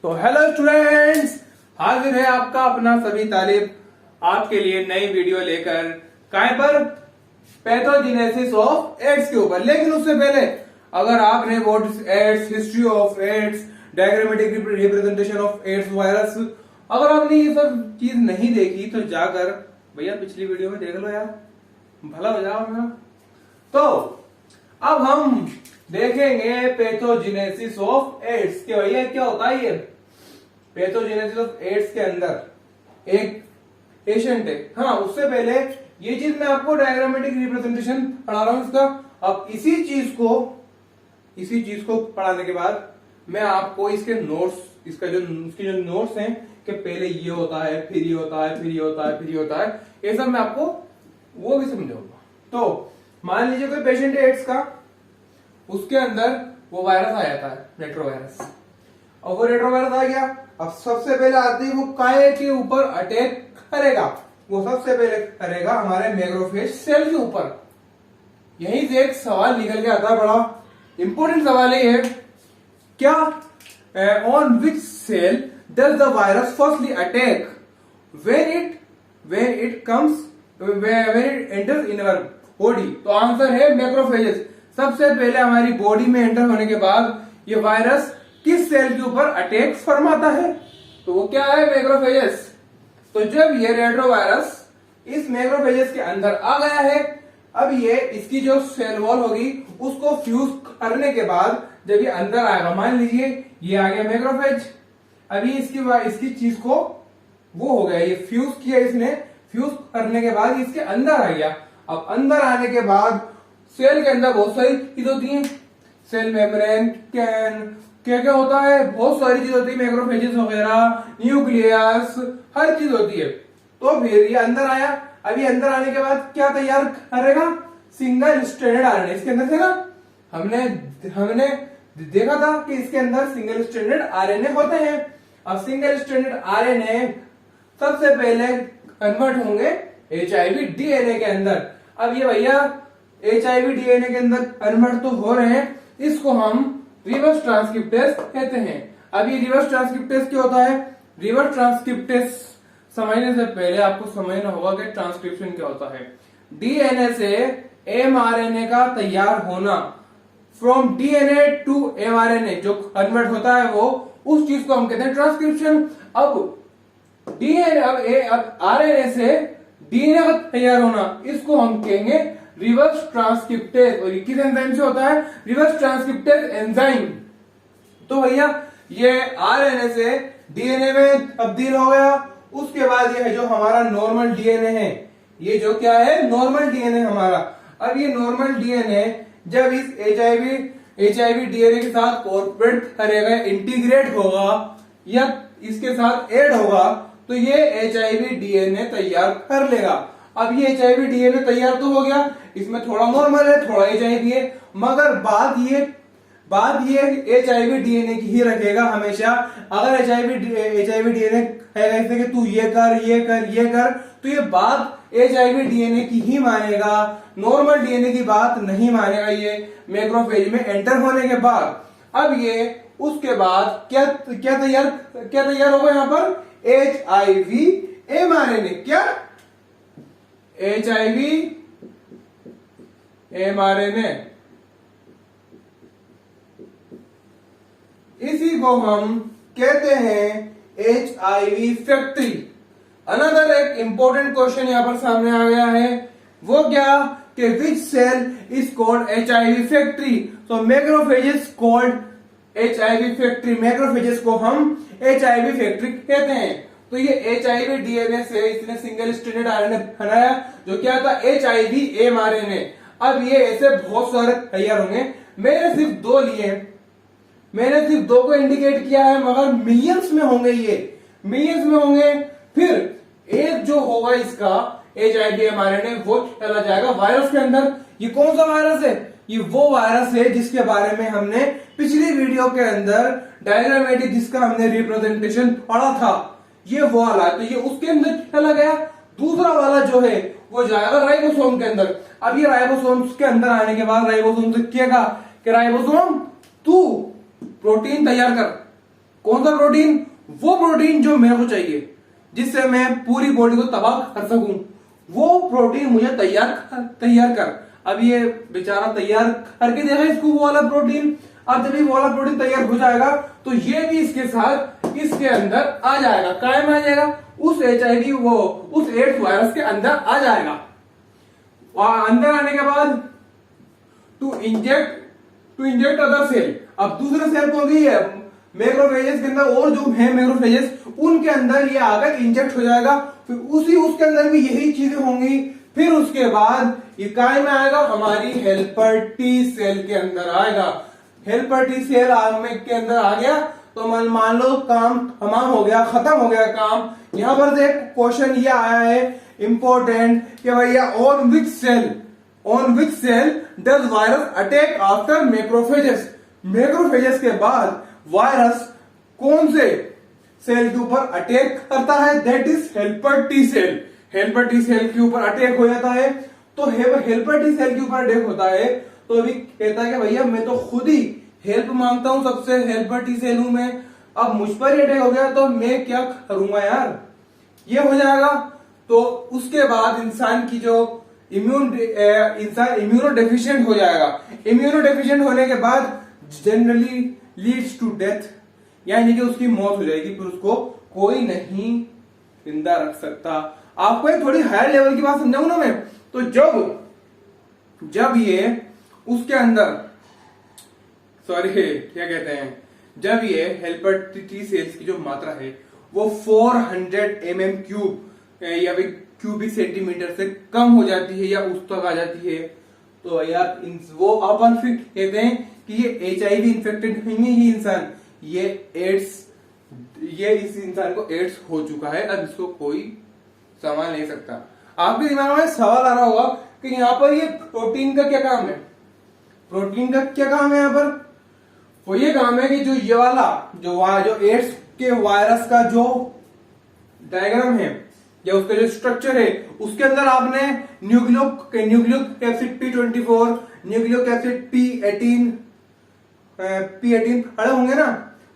तो hello students, हाजिर है आपका अपना सभी तालिब आपके लिए नई वीडियो लेकर। कहां पर? पैथोजेनेसिस ऑफ एड्स के ऊपर। लेकिन उससे पहले अगर आपने what is AIDS, history of AIDS, diagrammatic representation of AIDS virus, अगर आपने ये सब चीज नहीं देखी तो जाकर भैया पिछली वीडियो में देख लो यार, भला हो जाओ मेरा। तो अब हम देखेंगे पैथोजेनेसिस ऑफ एड्स के। भैया क्या होता है ये पैथोजेनेसिस ऑफ एड्स के अंदर एक पेशेंट है। हाँ, उससे पहले ये चीज मैं आपको डायग्रामेटिक रिप्रेजेंटेशन पढ़ा रहा हूं इसका। अब इसी चीज को पढ़ाने के बाद मैं आपको इसके नोट्स, इसके जो नोट्स हैं कि पहले ये होता है, फिर ये होता है, फिर ये होता है, फिर ये होता है, ये सब मैं आपको वो भी समझाऊंगा। तो मान लीजिए कोई पेशेंट है एड्स का, उसके अंदर वो वायरस आ जाता है, रेट्रोवायरस। और वो रेट्रोवायरस आ गया, अब सबसे पहले आते ही वो काय के ऊपर अटैक करेगा। वो सबसे पहले करेगा हमारे मैक्रोफेज सेल के ऊपर। यहीं से एक सवाल निकल के आता है, बड़ा इंपॉर्टेंट सवाल है क्या? On which cell does the virus firstly attack when it enters in our body? तो आंसर है मैक्रोफेजेस। सबसे पहले हमारी बॉडी में एंटर होने के बाद ये वायरस किस सेल के ऊपर अटैक फरमाता है? तो वो क्या है? मैक्रोफेजेस। तो जब ये रेट्रोवायरस इस मैक्रोफेजेस के अंदर आ गया है, अब ये इसकी जो सेल वॉल होगी उसको फ्यूज करने के बाद जब ये अंदर आएगा, मान लीजिए ये आ गया मैक्रोफेज, अभी इसकी चीज को वो हो गया, ये फ्यूज किया इसने, फ्यूज करने के बाद इसके अंदर आ गया। अब अंदर आने के बाद सेल के अंदर बहुत सारी चीज होती है, सेल मेम्ब्रेन, क्या क्या होता है, बहुत सारी चीज होती है, मैक्रोफेजेस वगैरह, न्यूक्लियस, हर चीज होती है। तो फिर ये अंदर आया, अभी अंदर आने के बाद क्या तैयार करेगा? Single stranded RNA. इसके अंदर से ना हमने देखा था कि इसके अंदर सिंगल स्ट्रैंडेड आरएनए होते हैं। अब सिंगल स्ट्रैंडेड आरएनए सबसे पहले कन्वर्ट होंगे एचआईवी डीएनए के अंदर। अब ये भैया एचआईवी डीएनए के अंदर कन्वर्ट तो हो रहे हैं, इसको हम रिवर्स ट्रांसक्रिप्टेज कहते हैं। अब ये रिवर्स ट्रांसक्रिप्टेज क्या होता है? रिवर्स ट्रांसक्रिप्टेज समझने से पहले आपको समझना होगा कि ट्रांसक्रिप्शन क्या होता है। डीएनए से एमआरएनए का तैयार होना, फ्रॉम डीएनए टू एमआरएनए जो कन्वर्ट होता है वो, उस चीज को हम कहते हैं ट्रांसक्रिप्शन। अब डीएनए अब आरएनए से डीएनए का तैयार होना, इसको हम कहेंगे रिवर्स ट्रांसक्रिप्टेज। और किस एंजाइम से होता है? Reverse transcriptase enzyme. तो भैया ये आरएनए से डीएनए में तब्दील हो गया, उसके बाद ये जो हमारा नॉर्मल डीएनए है, ये जो क्या है? नॉर्मल डीएनए हमारा। अब ये नॉर्मल डीएनए जब इस एचआईवी डीएनए के साथ कोऑपरेट करेगा, इंटीग्रेट होगा या इसके साथ ऐड होगा, तो ये एचआईवी डीएनए तैयार कर लेगा। अब ये एचआईवी डीएनए तैयार तो हो गया, इसमें थोड़ा नॉर्मल है, थोड़ा एचआईवी है, मगर बात ये एचआईवी डीएनए की ही रखेगा हमेशा। अगर एचआईवी डीएनए कहेगा इसे कि तू ये कर, तो ये बात एचआईवी डीएनए की ही मानेगा, नॉर्मल डीएनए की बात नहीं मानेगा ये मैक्रोफेज में एंटर होने के बाद। अब ये उसके बाद क्या तैयार होगा यहाँ पर? HIV mRNA. क्या? HIV mRNA. इसी को हम कहते हैं एचआईवी फैक्ट्री। अनदर एक इंपॉर्टेंट क्वेश्चन यहां पर सामने आ गया है, वो क्या कि which cell is called HIV factory? तो macrophages called HIV factory. Macrophages को हम एचआईवी फैक्ट्री कहते हैं। तो ये एचआईवी डीएनए से इसने सिंगल स्ट्रैंडेड आरएनए बनाया, जो क्या था? HIV mRNA. अब ये ऐसे बहुत सारे तैयार होंगे, मैंने सिर्फ दो लिए, मैंने सिर्फ दो को इंडिकेट किया है, मगर मिलियंस में होंगे, ये मिलियंस में होंगे। फिर एक जो होगा इसका एचआईवी एमआरएनए, वो चला जाएगा वायरस के अंदर। ये कौन सा वायरस है? ये वो वायरस है जिसके बारे में हमने पिछली वीडियो के अंदर डायग्रामेटिक, जिसका हमने रिप्रेजेंटेशन पढ़ा था, ये वो वाला है। तो ये उसके अंदर चला गया। दूसरा वाला जो है वो जाएगा राइबोसोम के अंदर। अब ये राइबोसोम के अंदर आने के बाद राइबोसोम से कहेगा कि राइबोसोम तू प्रोटीन तैयार कर। कौन सा प्रोटीन? वो प्रोटीन जो मेरे को चाहिए, जिससे मैं पूरी बॉडी को तबाह कर सकूं, वो प्रोटीन मुझे तैयार कर। अब ये बेचारा तैयार करके देगा इसको वो वाला प्रोटीन। अब जब ये वाला प्रोटीन तैयार हो जाएगा तो ये भी इसके साथ इसके अंदर आ जाएगा, कायम आ जाएगा, उस HIV वो उस एड्स वायरस के अंदर आ जाएगा। अंदर आने के बाद टू इंजेक्ट अदर सेल। अब दूसरे सेल को भी है मैक्रोफेजेस के अंदर, और जो है मैक्रोफेजेस उनके अंदर ये आकर इंजेक्ट हो जाएगा, फिर उसके अंदर भी यही चीजें होंगी। फिर उसके बाद ये काय में आएगा, हमारी हेल्पर टी सेल के अंदर आएगा। हेल्पर टी सेल के अंदर आ गया तो मान लो काम तमाम हो गया, खत्म हो गया काम। यहां पर एक क्वेश्चन ये आया है इंपॉर्टेंट कि भैया on which cell does virus attack after macrophages. Macrophages के बाद वायरस कौन से सेल के ऊपर अटैक करता है? That is helper T cell. Helper T cell के ऊपर अटैक हो जाता है। तो हेल्पर टी सेल के ऊपर अटैक होता है तो अभी कहता है कि भैया मैं तो खुद ही हेल्प मांगता हूं सबसे, हेल्पर टी सेल हूं मैं, अब मुझ पर ही अटैक हो गया तो मैं क्या करूंगा यार, ये हो जाएगा। तो उसके बाद इंसान की जो इंसान इम्यूनो डेफिशिएंट हो जाएगा। इम्यूनो डेफिशिएंट होने के बाद जनरली लीड्स टू डेथ, यानी कि उसकी मौत हो जाएगी, फिर उसको कोई नहीं जिंदा रख सकता। आपको एक थोड़ी हायर लेवल की बात समझाऊं ना मैं, तो जब ये उसके अंदर क्या कहते हैं, जब ये हेल्पर टी सेल्स की जो मात्रा है वो 400 mm³ या फिर क्यूबिक सेंटीमीटर से कम हो जाती है या उस तक आ जाती है, तो यार वो अपन फिर कहते हैं कि ये HIV इन्फेक्टेड नहीं है ये इंसान, ये इस इंसान को एड्स हो चुका है, अब इसको कोई संभाल नहीं सकता। आपके दिमाग में सवाल आ रहा होगा कि यहाँ पर ये प्रोटीन का क्या काम है? प्रोटीन का क्या काम है यहाँ पर? वो ये काम है कि जो ये वाला जो एड्स के वायरस का जो डायग्राम है या उसका जो स्ट्रक्चर है, उसके अंदर आपने न्यूक्लियोक एसिड P24, न्यूक्लियोक एसिड P18 पढ़े होंगे ना,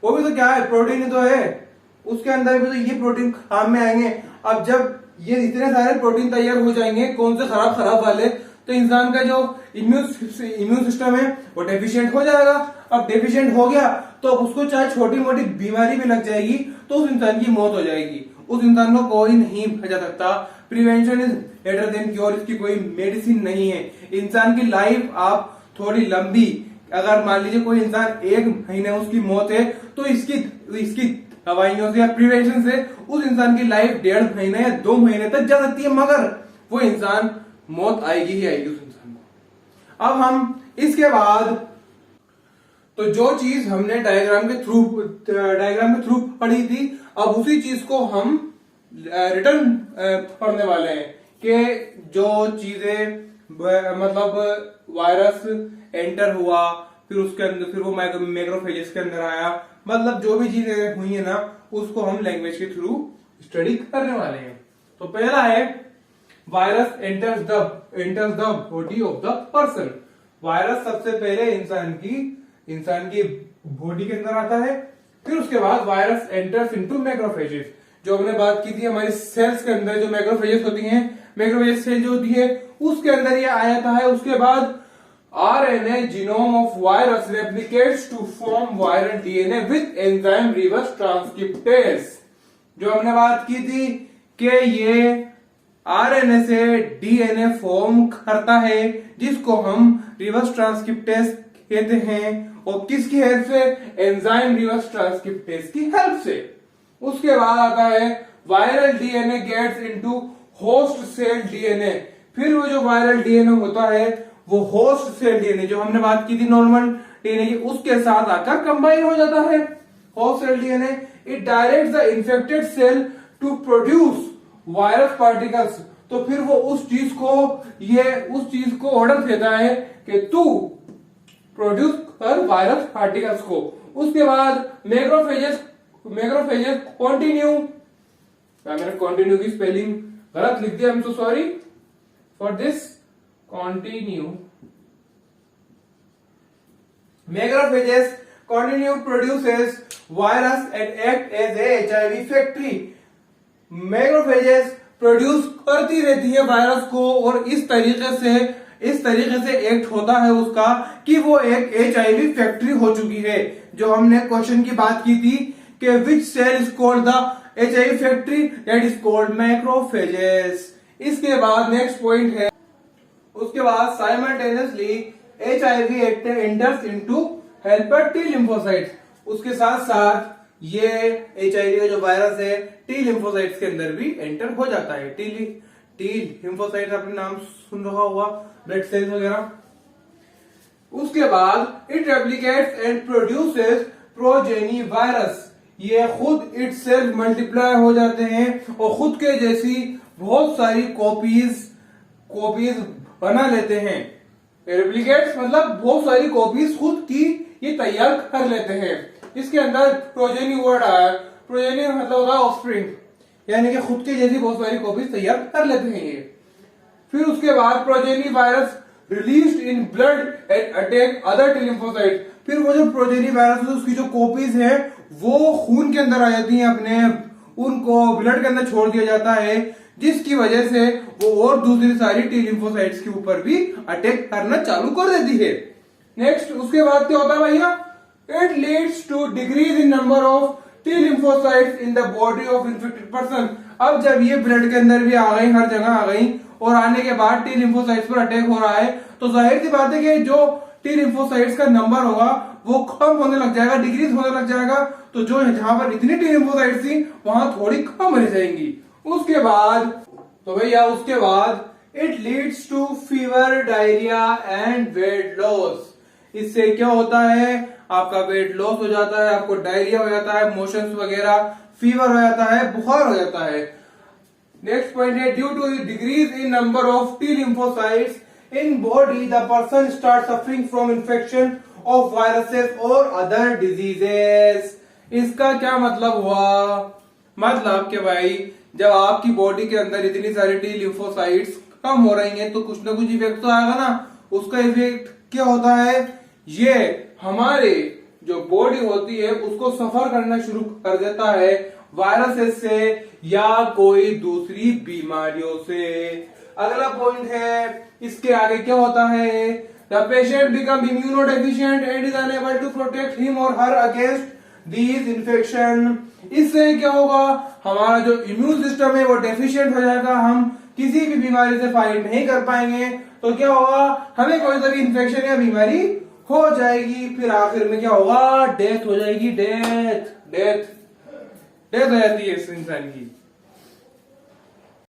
वो भी तो क्या है, प्रोटीन ही तो है। उसके अंदर भी तो ये प्रोटीन काम में आएंगे। अब जब ये इतने सारे प्रोटीन तैयार हो जाएंगे, कौन से खराब वाले, तो इंसान का जो इम्यून सिस्टम है वो डेफिशिएंट हो जाएगा। अब डेफिशिएंट हो गया तो अब उसको चाहे छोटी मोटी बीमारी भी लग जाएगी तो उस इंसान की मौत हो जाएगी, उस इंसान को कोई नहीं बचा सकता। Prevention is better than cure, इसकी कोई मेडिसिन नहीं है। इंसान की लाइफ आप थोड़ी लंबी, अगर मान लीजिए कोई इंसान 1 महीने उसकी मौत है तो इसकी दवाइयों से या प्रिवेंशन से उस इंसान की लाइफ 1.5 महीने या 2 महीने तक जा सकती है, मगर वो इंसान मौत आएगी ही आएगी उस इंसान को। अब हम इसके बाद तो जो चीज हमने डायग्राम के थ्रू पढ़ी थी, अब उसी चीज को हम रिटर्न पढ़ने वाले हैं कि जो चीजें मतलब वायरस एंटर हुआ, फिर उसके अंदर फिर वो मैक्रोफेजेस के अंदर आया, मतलब जो भी चीजें हुई है ना उसको हम लैंग्वेज के थ्रू स्टडी करने वाले हैं। तो पहला है virus enters the body of the person. Virus सबसे पहले इंसान की बॉडी के अंदर आता है, फिर उसके बाद वायरस एंटर्स इनटू मैक्रोफेजेस। जो हमने बात की थी हमारी सेल्स के अंदर जो मैक्रोफेजेस होती हैं, मैक्रोफेजेस सेल जो होती है उसके अंदर ये आ जाता है। उसके बाद RNA genome of virus replicates to form viral DNA with enzyme reverse transcriptase। जो हमने बात की थी कि ये RNA से DNA फॉर्म करता है जिसको हम रिवर्स ट्रांसक्रिप्टेज कहते हैं, और किसकी हेल्प से? एंजाइम रिवर्स ट्रांसक्रिप्टेज की हेल्प से। उसके बाद आता है viral DNA gets into host cell DNA। फिर वो जो वायरल DNA होता है वो होस्ट सेल DNA जो हमने बात की थी नॉर्मल DNA की, उसके साथ आकर कंबाइन हो जाता है host cell DNA। It directs the infected cell to produce virus particles. तो फिर वो उस चीज को ऑर्डर देता है कि तू प्रोड्यूस कर वायरस पार्टिकल्स को। उसके बाद मैक्रोफेजेस कंटिन्यू, मैंने कंटिन्यू की स्पेलिंग गलत लिख दिया, I am so sorry for this. Continue macrophages continue produces virus and act as a HIV factory. Macrophages produce करती रहती है वायरस को और इस तरीके से एक्ट होता है उसका कि वो एक HIV फैक्ट्री हो चुकी है। जो हमने क्वेश्चन की बात की थी कि which cell is called the HIV factory, that is called macrophages. इसके बाद नेक्स्ट पॉइंट है, उसके बाद simultaneously HIV enters into helper T lymphocytes. उसके साथ साथ ये HIV का जो वायरस है टी लिम्फोसाइट्स के अंदर भी एंटर हो जाता है। टी लिम्फोसाइट्स आपने नाम सुन रखा होगा, ब्लड सेल्स वगैरह। उसके बाद it replicates and produces progeny virus. ये खुद इट सेल्फ मल्टीप्लाई हो जाते हैं और खुद के जैसी बहुत सारी कॉपीज बना लेते हैं। रेप्लिकेट्स मतलब बहुत सारी कॉपीज खुद की ये तैयार कर लेते हैं। इसके अंदर प्रोजेनी वर्ड आया, प्रोजेनी मतलब होगा ऑफस्प्रिंग, यानी कि खुद के जैसी बहुत सारी कॉपीज तैयार कर लेते हैं ये। फिर उसके बाद progeny virus released in blood and attack other T lymphocytes. फिर वो जो प्रोजेनी वायरस है उसकी जो कॉपीज है वो खून के अंदर आ जाती है, अपने उनको ब्लड के अंदर छोड़ दिया जाता है, जिसकी वजह से वो और दूसरी सारी टी लिम्फोसाइट्स के ऊपर भी अटैक करना चालू कर देती है। नेक्स्ट उसके बाद क्या होता है भैया, it leads to decrease in number of T lymphocytes in the body of infected person. अब जब ये ब्लड के अंदर भी आ गई, हर जगह आ गई और आने के बाद टी लिम्फोसाइट्स पर अटैक हो रहा है, तो जाहिर सी बात है कि जो टी लिम्फोसाइट्स का नंबर होगा वो कम होने लग जाएगा, डिक्रीज होने लग जाएगा। तो जो जहां पर इतनी टी लिम्फोसाइट्स थी वहां थोड़ी कम रह जाएंगी। उसके बाद it leads to fever, diarrhoea and weight loss. इससे क्या होता है, आपका वेट लॉस हो जाता है, आपको डायरिया हो जाता है, मोशंस वगैरह, फीवर हो जाता है, बुखार हो जाता है। नेक्स्ट पॉइंट है, due to decrease in number of T lymphocytes in body the person start suffering from infection of viruses और अदर डिजीजेस। इसका क्या मतलब हुआ, मतलब कि भाई जब आपकी बॉडी के अंदर इतनी सारी टी लिम्फोसाइट्स कम हो रही हैं तो कुछ ना कुछ इफेक्ट तो आएगा ना। उसका इफेक्ट क्या होता है, ये हमारे जो बॉडी होती है उसको सफर करना शुरू कर देता है वायरसेस से या कोई दूसरी बीमारियों से। अगला पॉइंट है, इसके आगे क्या होता है, the patient become immunodeficient and is unable to protect him और हर अगेंस्ट दीज इन्फेक्शन। इससे क्या होगा, हमारा जो इम्यून सिस्टम है वो डेफिशिएंट हो जाएगा, हम किसी भी बीमारी से फाइट नहीं कर पाएंगे। तो क्या होगा, हमें कोई सा भी इन्फेक्शन या बीमारी हो जाएगी, फिर आखिर में क्या होगा, डेथ हो जाएगी। डेथ हो जाती है इस इंसान की।